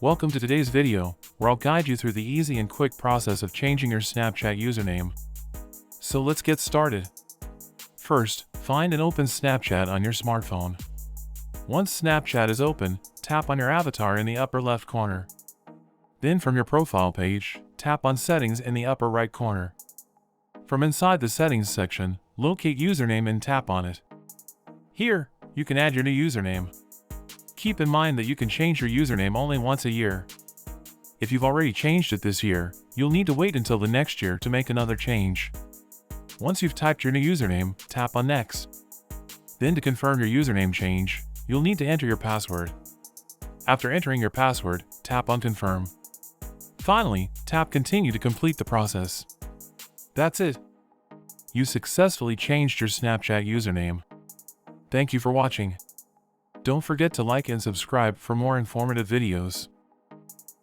Welcome to today's video, where I'll guide you through the easy and quick process of changing your Snapchat username. So let's get started. First, find and open Snapchat on your smartphone. Once Snapchat is open, tap on your avatar in the upper left corner. Then from your profile page, tap on Settings in the upper right corner. From inside the Settings section, locate Username and tap on it. Here, you can add your new username. Keep in mind that you can change your username only once a year. If you've already changed it this year, you'll need to wait until the next year to make another change. Once you've typed your new username, tap on Next. Then to confirm your username change, you'll need to enter your password. After entering your password, tap on Confirm. Finally, tap Continue to complete the process. That's it. You successfully changed your Snapchat username. Thank you for watching. Don't forget to like and subscribe for more informative videos.